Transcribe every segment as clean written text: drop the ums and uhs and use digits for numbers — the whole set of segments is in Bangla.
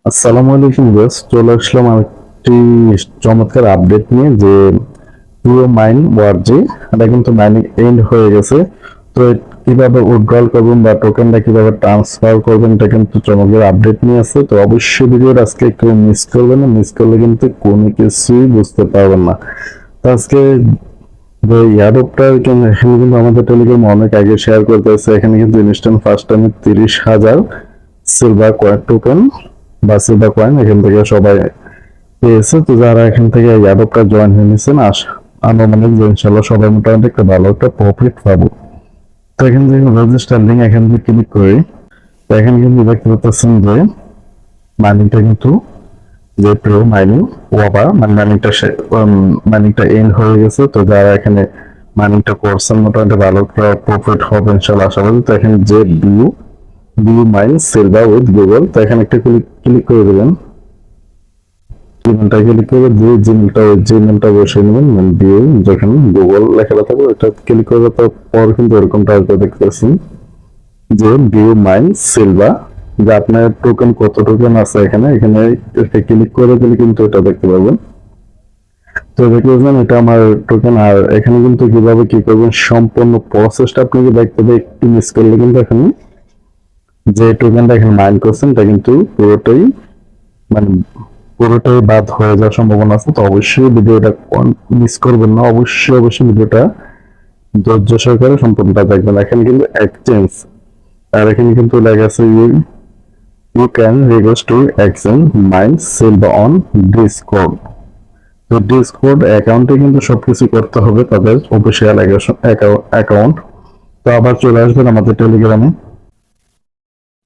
আসসালামু আলাইকুম গাইস, চলে আসলাম আরেকটি চমৎকার আপডেট নিয়ে যে পুরো মাইন ওয়ার্জি এটা কিন্তু মাইনিং এন্ড হয়ে গেছে। তো কিভাবে উইথড্রল করবেন বা টোকেনটা কিভাবে ট্রান্সফার করবেন এটা কিন্তু চমৎকার আপডেট নিয়ে আছে। তো অবশ্যই ভিডিওটা আজকে কেউ মিস করবেন না, মিস করলে কিন্তু কোনো কিছুই বুঝতে পারবেন না। তো আজকে যে ইয়ারোপটা এখানে কিন্তু আমাদের টেলিগ্রাম অনেক আগে শেয়ার করতেছে। এখানে কিন্তু ইনস্ট্যান্ট ফার্স্ট টাইমে 30,000 সিলভার কয়েন টোকেন বা সিলভার কয়েন এখান থেকে সবাই পেয়েছে। তো যারা এখান থেকে ইয়ারোপটা জয়েন হয়ে নিয়েছেন আনুমানিক যে ইনশাল্লাহ সবাই মোটামুটি একটা ভালো একটা প্রফিট পাবো। তো এখান থেকে রেজিস্টার লিঙ্ক এখান থেকে ক্লিক করি। তো এখানে কিন্তু দেখতে পাচ্ছেন যে মাইনিংটা কিন্তু যে প্রো মাইনিং ওভার মানে মাইনিংটা এন্ড হয়ে গেছে। তো যারা এখানে মাইনিংটা করছেন মোটামুটি ভালো প্রফিট হবে ইনশাল্লাহ আশা করি। তো এখানে যে বিউ মাইন সিলভার উইথ গুগল, তো এখানে একটা ক্লিক করে দেবেন। জিমেলটা ক্লিক করে দিয়ে জিমেলটা বসিয়ে নেবেন। বিউ যেখানে গুগল লেখা থাকবে ওটা ক্লিক করার পর কিন্তু এরকমটা আসবে, দেখতেছেন যে বিউ মাইন সিলভার, যে আপনার টোকেন কত টোকেন আছে এখানে এখানে ক্লিক করে দিলে কিন্তু এটা দেখতে পাবেন। তো দেখবেন এটা আমার টোকেন। আর এখানে কিন্তু কিভাবে কি করবেন সম্পূর্ণ প্রসেসটা আপনাকে দেখতে হবে। একটু মিস করলে কিন্তু এখানে যে টোকেনটা এখানে মাইন করছেন এটা কিন্তু মানে পুরোটাই বাদ হয়ে যাওয়ার সম্ভাবনা আছে। তো অবশ্যই ভিডিওটা মিস করবেন না, অবশ্যই ভিডিওটা ধৈর্য সহকারে সম্পূর্ণটা দেখবেন। এখানে কিন্তু এক্সচেঞ্জ, আর এখানে কিন্তু লেখা আছে you can request to exchange mine silver on Discord. তো ডিসকর্ড অ্যাকাউন্টে কিন্তু সবকিছু করতে হবে, তাদের অফিসিয়াল অ্যাকাউন্ট। তো আবার চলে আসবেন আমাদের টেলিগ্রামে।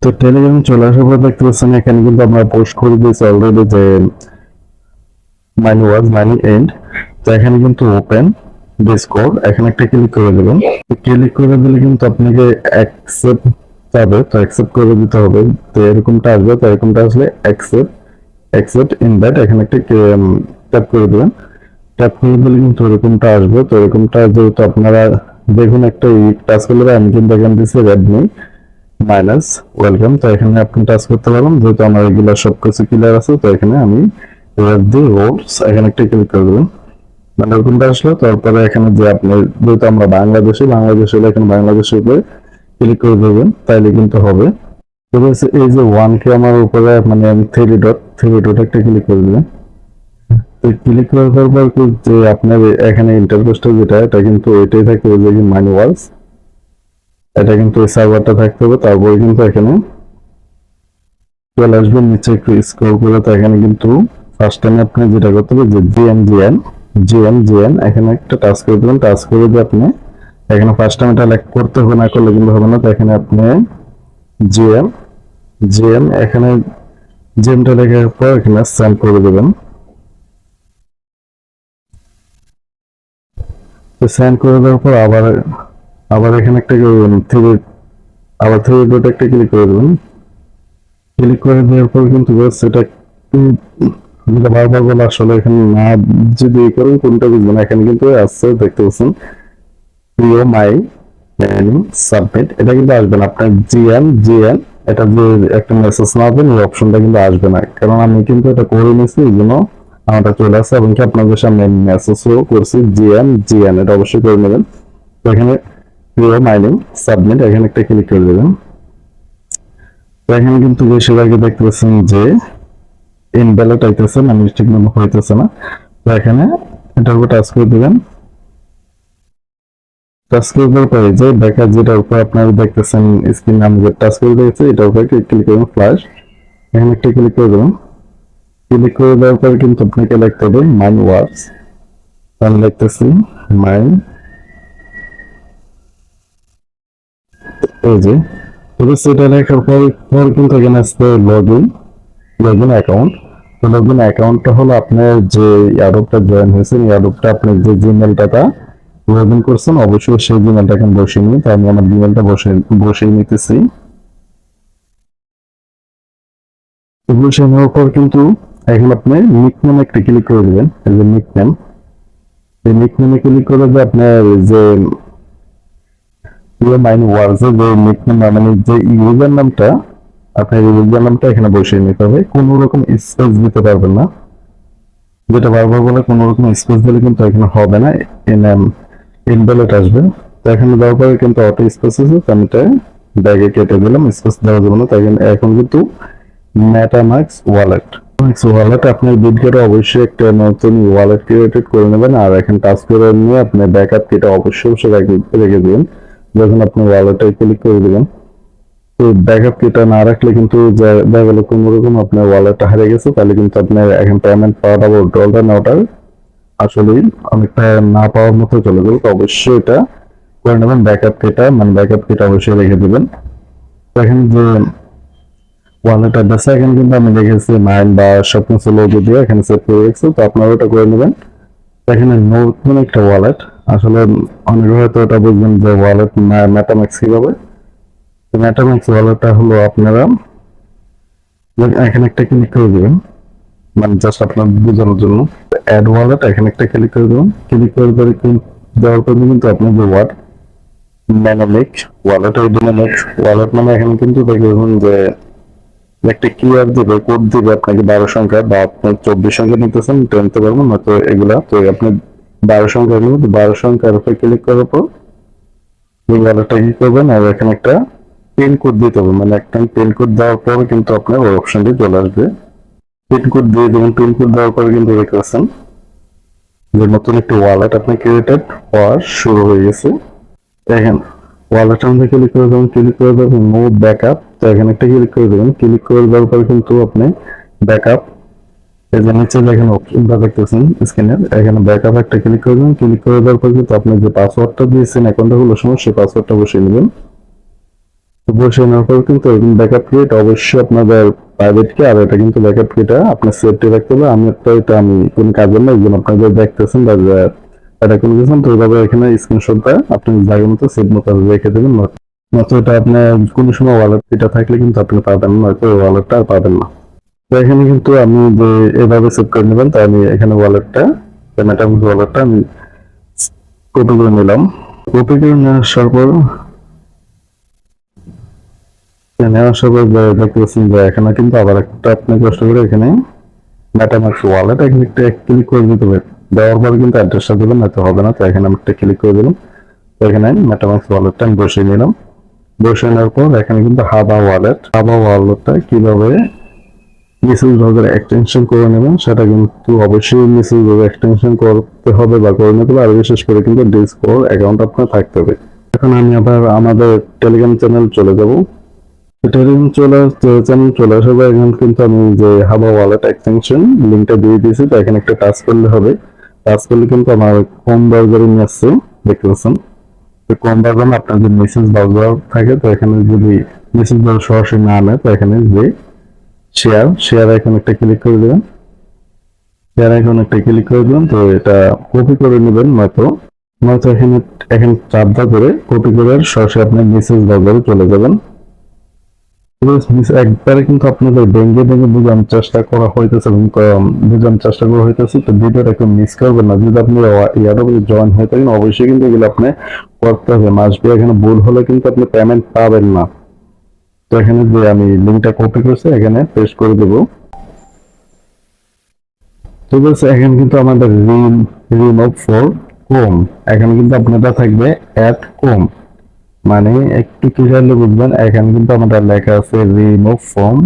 তো টেলিগ্রামে চলে আসার পর দেখতে পাচ্ছেন এখানে কিন্তু আমরা পোস্ট করে দিয়েছি অলরেডি যে মাইনওয়াজ মাইনিং এন্ড। তো এখানে কিন্তু ওপেন ডিসকর্ড এখানে একটা ক্লিক করে দেবেন। ক্লিক করে দিলে কিন্তু আপনাকে অ্যাকসেপ্ট যাবে, তো অ্যাকসেপ্ট করে দিতে হবে। তো এরকমটা আসবে, তো এরকমটা আসলে অ্যাকসেপ্ট ইনভাইট এখানে একটা ট্যাপ করে দেবেন। ট্যাপ করে দিলে কিন্তু এরকমটা আসবে। তো এরকমটা যেহেতু আপনারা দেখুন একটা টাচ করলে আমি কিন্তু এখানে দিচ্ছি রেডমি মাইনাস ওয়েলকাম। তো এখানে আপনি টাচ করতে পারবেন, যেহেতু আমার এগুলো সবকিছু ক্লিয়ার আছে। তো এখানে আমি রোডস এখানে একটা ক্লিক করে দেবেন। মানে ওরকমটা আসলে তারপরে এখানে যে আপনি যেহেতু আমরা বাংলাদেশে হলে এখানে বাংলাদেশের উপরে ক্লিক করে দেবেন, তাইলে কিন্তু হবে। তবে এই যে 1K আমার উপরে মানে থ্রি ডট একটা ক্লিক করে দেবেন। তো ক্লিক করার পর যে আপনার এখানে ইন্টারফেসটা যেটা এটা কিন্তু ওইটাই থাকতে হবে যে মাইনওয়াজ, এটা কিন্তু এই সার্ভারটা থাকতে হবে। তারপরে কিন্তু এখানে চলে আসবেন নিচে একটু স্ক্রল করে। তো এখানে কিন্তু ফার্স্ট টাইমে আপনি যেটা করতে হবে যে জিএন এখানে একটা টাচ করে দেবেন। টাচ করে দিয়ে আপনি এখানে ফার্স্ট টাইম এটা লেখ করতে হবে, না করলে কিন্তু হবে না। তো এখানে আপনি জিএম এখানে জিএমটা লেখার পর এখানে সেন্ড করে দেবেন। তো সেন্ড করে দেওয়ার পর আবার আবার এখানে একটা থ্রি ডট একটা ক্লিক করে দেবেন। ক্লিক করে দেওয়ার পর কিন্তু সেটা একটু বারবার বলে আসলে এখানে না যদি করেন কোনটা বুঝবেন। এখানে কিন্তু আসছে দেখতে পাচ্ছেন প্রিয় মাই সাবমিট, এটা কিন্তু আসবে না। আপনার জিএন এটা যে একটা মেসেজ না হবে এই অপশনটা কিন্তু আসবে না, কারণ আমি কিন্তু এটা করে নিয়েছি এই জন্য আমারটা চলে আসছে। এবং কি আপনাদের সামনে মেসেজও করছি জিএন এটা অবশ্যই করে নেবেন। তো এখানে প্রিয় মাইনিং সাবমিট এখানে একটা ক্লিক করে দেবেন। তো এখানে কিন্তু বেশিরভাগই দেখতে পাচ্ছেন যে ইনভ্যালিড আইতেছে, মানে ঠিক মতো হইতেছে না। তো এখানে এটার উপর টাচ করে দিবেন। টাচ করে দেওয়ার পরে যে ব্যাকার যেটার উপর আপনারা দেখতেছেন স্ক্রিন আমি যে টাচ করে দিয়েছি এটার উপর ক্লিক করবেন, ফ্ল্যাশ এখানে একটা ক্লিক করে দেবেন। ক্লিক করে দেওয়ার পরে কিন্তু আপনাকে লিখতে হবে মাইনওয়াজ। আমি লিখতেছি মাইন, এই যে তবে সেটা লেখার পর কিন্তু এখানে আসবে লগইন অ্যাকাউন্ট। তো লগইন অ্যাকাউন্টটা হলো আপনার যে ইয়ারোপটা জয়েন হয়েছেন, ইয়ারোপটা আপনার যে জিমেলটা লগ ইন করছেন অবশ্যই সেই জিমেলটা এখন বসিয়ে নিন। তো আমি আমার জিমেলটা বসিয়ে নিতেছি। বসিয়ে নেওয়ার পর কিন্তু এখন আপনি নিকনেম একটা ক্লিক করে দেবেন। এই যে নিকনেম, এই নিকনেমে ক্লিক করে যে আপনার যে মাইনওয়ার্জের যে নিকনেম মানে যে ইউজার নামটা আপনার ইউজার নামটা এখানে বসিয়ে নিতে হবে, কোনো রকম স্পেস দিতে পারবেন না, যেটা বারবার বলে কোনো রকম স্পেস দিলে কিন্তু এখানে হবে না, ইনভ্যালিড আসবে। তো এখানে দেওয়ার পরে কিন্তু অটো স্পেস আছে, তো আমি এটা ব্যাগে কেটে দিলাম, স্পেস দেওয়া যাবে না। তাই এখন কিন্তু মেটামাক্স ওয়ালেট, ওয়ালেট আপনার বিটগেটে অবশ্যই একটা নতুন ওয়ালেট ক্রিয়েটেড করে নেবেন, আর এখন টাচ করে নিয়ে আপনি ব্যাকআপ কিটা অবশ্যই রেখে দিবেন যখন আপনি ওয়ালেটে ক্লিক করে দিবেন। তো ব্যাকআপ কিটা না রাখলে কিন্তু দেখা গেল কোনো রকম আপনার ওয়ালেটটা হারিয়ে গেছে, তাহলে কিন্তু আপনার এখন পেমেন্ট পাওয়াটা বা উইথড্রলটা নেওয়াটা আসলেই অনেকটা না পাওয়ার মতো চলে যাবে। তো অবশ্যই এটা করে নেবেন, ব্যাকআপ কিটা মানে ব্যাকআপ কিটা অবশ্যই রেখে দিবেন। তো এখন যে ওয়ালেট অ্যাড্রেস এখানে কিন্তু আমি দেখেছি মাইন বা সব কিছু লোগো দিয়ে এখানে সেভ করে রেখেছি, তো আপনারা ওটা করে নেবেন। এখানে নতুন একটা ওয়ালেট, আসলে অনেক হয়তো এটা বুঝবেন যে ওয়ালেট মেটাম্যাক্স কিভাবে। মেটাম্যাক্স ওয়ালেটটা হলো আপনারা এখানে একটা ক্লিক করে দেবেন, মানে জাস্ট আপনার বোঝানোর জন্য। অ্যাড ওয়ালেট এখানে একটা ক্লিক করে দেবেন, ক্লিক করে দেওয়ার পর কিন্তু আপনি যে ম্যানেমেক ওয়ালেট ওই ম্যানেমেক ওয়ালেট মানে এখানে কিন্তু দেখবেন যে একটা কিউআর দিবে, কোড দিবে আপনাকে 12 সংখ্যা, বা আপনি 24 সংখ্যা নিতেছেন নিতে পারবেন, নয়তো এগুলা তো আপনি 12 সংখ্যা নেবেন। 12 সংখ্যার উপর ক্লিক করার পর এই ওয়ালেটটা কি করবেন, আর এখানে একটা পিন কোড দিতে হবে, মানে একটা পিন কোড দেওয়ার পর কিন্তু আপনার ওই অপশনটি চলে আসবে। পিন কোড দিয়ে দেবেন, পিন কোড দেওয়ার পরে কিন্তু দেখতে পাচ্ছেন যে নতুন একটি ওয়ালেট আপনি ক্রিয়েটেড হওয়া শুরু হয়ে গেছে। দেখেন ওয়ালেটের মধ্যে ক্লিক করে দেবেন, ক্লিক করে দেবেন নো ব্যাকআপ, তো এখানে একটা ক্লিক করে দেবেন, ক্লিক করে দেওয়ার পরে কিন্তু আপনি ব্যাকআপ এই যে নিচে দেখেন অপশনটা দেখতেছেন স্ক্রিনের, এখানে ব্যাকআপ একটা ক্লিক করে দেবেন, ক্লিক করে দেওয়ার পর কিন্তু আপনি যে পাসওয়ার্ডটা দিয়েছেন অ্যাকাউন্টটা খোলার সময় সেই পাসওয়ার্ডটা বসিয়ে নেবেন। বসিয়ে নেওয়ার পর কিন্তু এরকম ব্যাকআপ কিট অবশ্যই আপনাদের প্রাইভেট কি, আর এটা কিন্তু ব্যাকআপ কিটা আপনার সেফটি রাখতে হবে। আমি একটা এটা আমি কোনো কাজের না, একজন আপনাদের দেখতেছেন বা এটা করে দিয়েছেন, তো এইভাবে এখানে স্ক্রিনশটটা আপনি জায়গা মতো সেভ মতো রেখে দেবেন, নয়তো এটা আপনার কোনো সময় ওয়ালেট কিটা থাকলে কিন্তু আপনি পাবেন না, নয়তো ওয়ালেটটা আর পাবেন না। তো এখানে কিন্তু আমি যে এভাবে সেভ করে নেবেন, তাই আমি এখানে ওয়ালেটটা মেটামাক্স ওয়ালেটটা আমি কপি করে নিলাম। কপি করে নেওয়ার পর দেখতেছেন যে এখানে কিন্তু আবার একটা আপনি কষ্ট করে এখানে মেটামাক্স ওয়ালেট এখানে একটা ক্লিক করে দিতে হবে, দেওয়ার পরে কিন্তু অ্যাড্রেসটা দেবেন, নয়তো হবে না। তো এখানে আমি একটা ক্লিক করে দিলাম, তো এখানে মেটামাক্স ওয়ালেটটা আমি বসিয়ে নিলাম। বসিয়ে নেওয়ার পর এখানে কিন্তু হাবা ওয়ালেটটা কিভাবে মেসেজ ব্রাউজার এক্সটেনশন করে নেবেন সেটা কিন্তু অবশ্যই মেসেজ ব্রাউজার এক্সটেনশন করতে হবে বা করে নিতে হবে, আর বিশেষ করে কিন্তু ডিসকর্ড অ্যাকাউন্ট আপনার থাকতে হবে। এখন আমি আবার আমাদের টেলিগ্রাম চ্যানেল চলে যাব। টেলিগ্রাম চ্যানেল চলে আসার পর এখন কিন্তু আমি যে হাবা ওয়ালেট এক্সটেনশন লিঙ্কটা দিয়ে দিয়েছি, তো এখানে একটা টাচ করলে হবে। টাচ করলে কিন্তু আমার হোম ব্রাউজারে নিয়ে আসছে, দেখতে পাচ্ছেন। তো হোম ব্রাউজারে আপনার যে মেসেজ ব্রাউজার থাকে, তো এখানে যদি মেসেজ ব্রাউজার সরাসরি না আনে, তো এখানে যে শেয়ার আইকন একটা ক্লিক করে দেবেন, শেয়ার আইকন একটা ক্লিক করে দেবেন। তো এটা কপি করে নেবেন, নয়তো এখানে চাপটা করে কপি করে সরাসরি আপনি মেসেজ ব্রাউজারে চলে যাবেন। একবারে কিন্তু আপনাদের ভেঙে বোঝানোর চেষ্টা করা হইতেছে এবং বোঝানোর চেষ্টা করা হইতেছে, তো ভিডিওটা একটু মিস করবেন না। যদি আপনি ইয়াডব্লিউ জয়েন হয়ে থাকেন অবশ্যই কিন্তু এগুলো আপনি করতে হবে, মাসবে। এখানে ভুল হলে কিন্তু আপনি পেমেন্ট পাবেন না। তো এখানে যে আমি লিঙ্কটা কপি করেছি এখানে পেস্ট করে দেবো। তো বলছে এখানে কিন্তু আমাদের রিমুভ ফর কম, এখানে কিন্তু আপনাদের থাকবে অ্যাড কম, মানে একটু ক্লিয়ারলি বুঝবেন। এখানে কিন্তু আমাদের লেখা আছে রিমুভ ফ্রম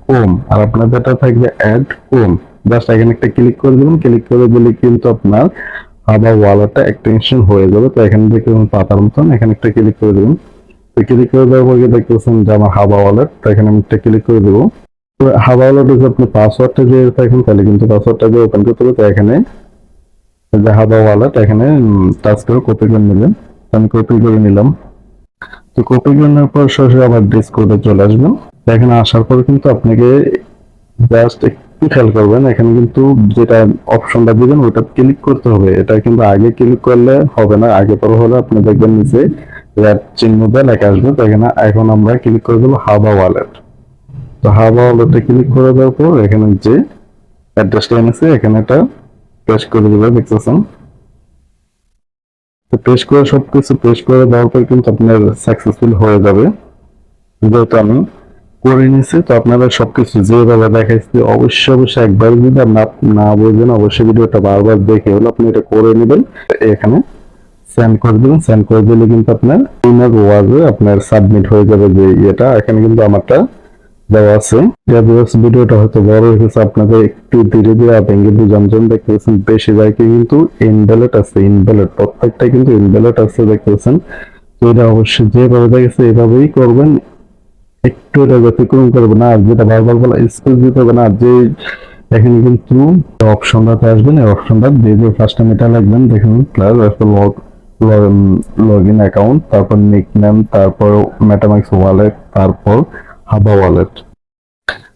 কম, আর আপনাদেরটা থাকবে অ্যাড কম। জাস্ট এখানে একটা ক্লিক করে দেবেন, ক্লিক করে দিলে কিন্তু আপনার আবার ওয়ালেটটা এক্সটেনশন হয়ে যাবে। তো এখানে দেখতে পাতার মতন এখানে একটা ক্লিক করে দেবেন, তো ক্লিক করে দেওয়ার পরে দেখতেছেন যে আমার হাবা ওয়ালেট, তো এখানে আমি একটা ক্লিক করে দেবো। তো হাবা ওয়ালেটে যদি আপনি পাসওয়ার্ডটা দিয়ে থাকেন তাহলে কিন্তু পাসওয়ার্ডটা দিয়ে ওপেন করতে হবে। তো এখানে যে হাবা ওয়ালেট এখানে টাচ করে কপি করে নেবেন, আমি কপি করে নিলাম। তো কপি করে নেওয়ার পর সরাসরি আবার ডিসকর্ডে চলে আসবেন। এখানে আসার পর কিন্তু আপনাকে জাস্ট একটু খেয়াল করবেন, এখানে কিন্তু যেটা অপশনটা দিবেন ওটা ক্লিক করতে হবে। এটা কিন্তু আগে ক্লিক করলে হবে না, আগে পরে হলে আপনি দেখবেন নিচে রেড চিহ্ন দিয়ে লেখা আসবে। তো এখানে এখন আমরা ক্লিক করে দেবো হাবা ওয়ালেট। তো হাবা ওয়ালেটে ক্লিক করে দেওয়ার পর এখানে যে অ্যাড্রেসটা এনেছে এখানে এটা পেস্ট করে দেবে, দেখতেছেন। তো পেস্ট করে সবকিছু পেস্ট করে দেওয়ার পর কিন্তু আপনার সাকসেসফুল হয়ে যাবে, যেহেতু আমি করে নিছি। তো আপনারা সবকিছু যেভাবে দেখাইছি অবশ্যই একবার যদি না না বোঝেন অবশ্যই ভিডিওটা বারবার দেখে হলো আপনি এটা করে নেবেন। এখানে সেন্ড করে দেবেন, সেন্ড করে দিলে কিন্তু আপনার ওয়াজে আপনার সাবমিট হয়ে যাবে যে এটা। এখানে কিন্তু আমারটা দেওয়া আছে। ভিডিওটা হয়তো বড় হয়ে গেছে, আপনাদের একটু ধীরে ধীরে ভেঙে বুঝান দেখতেছেন। বেশিরভাগই কিন্তু ইনভ্যালিড আছে, ইনভ্যালিড প্রত্যেকটাই কিন্তু ইনভ্যালিড আছে দেখতেছেন। তো এটা অবশ্যই যেভাবে দেখেছে এভাবেই করবেন, একটু এটা ব্যতিক্রম করবে না। আর যেটা বারবার বলা স্পেস দিতে হবে না, যে এখানে কিন্তু অপশনটাতে আসবেন, এই অপশনটা দিয়ে দিয়ে ফার্স্ট টাইম এটা লিখবেন, দেখুন প্লাস লগ ইন অ্যাকাউন্ট, তারপর নিক নেম, তারপর মেটামাক্স ওয়ালেট, তারপর হাবা ওয়ালেট।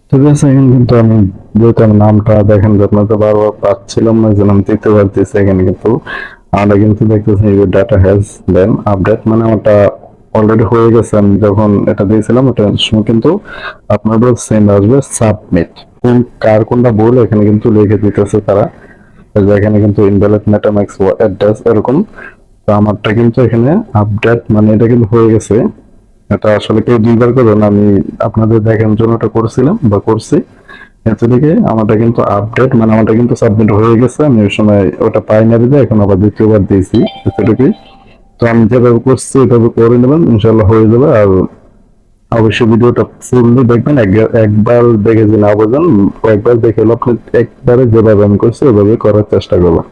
ঠিক আছে, এখানে কিন্তু আমি যেহেতু আমি নামটা দেখেন যে আপনাদের বারবার পাচ্ছিলাম না, যে নাম দিতে পারতেছি। এখানে কিন্তু আমরা কিন্তু দেখতেছি ডাটা হ্যাজ দেন আপডেট, মানে আমারটা অলরেডি হয়ে গেছে। আমি যখন এটা দিয়েছিলাম ওটা সময় কিন্তু আপনাদের সেন্ড আসবে সাবমিট। কোন কার কোনটা ভুল এখানে কিন্তু লিখে দিতেছে তারা। এখানে কিন্তু ইনভ্যালিড মেটামাক্স অ্যাড্রেস এরকম। তো আমারটা কিন্তু এখানে আপডেট, মানে এটা কিন্তু হয়ে গেছে। এটা আসলে কেউ দুইবার করবেন, আমি আপনাদের দেখানোর জন্য এটা করছিলাম বা করছি। এদিকে আমারটা কিন্তু আপডেট, মানে আমারটা কিন্তু সাবমিট হয়ে গেছে। আমি ওই সময় ওটা পাই না দিতে এখন আবার দ্বিতীয়বার দিয়েছি এতটুকুই। তো আমি যেভাবে করছি ওইভাবে করে নেবেন, ইনশাল্লাহ হয়ে যাবে। আর অবশ্যই ভিডিওটা ফুললি দেখবেন, একবার দেখে যে না বোঝেন কয়েকবার দেখে হলো আপনি একবারে যেভাবে আমি করছি ওইভাবে করার চেষ্টা করবেন।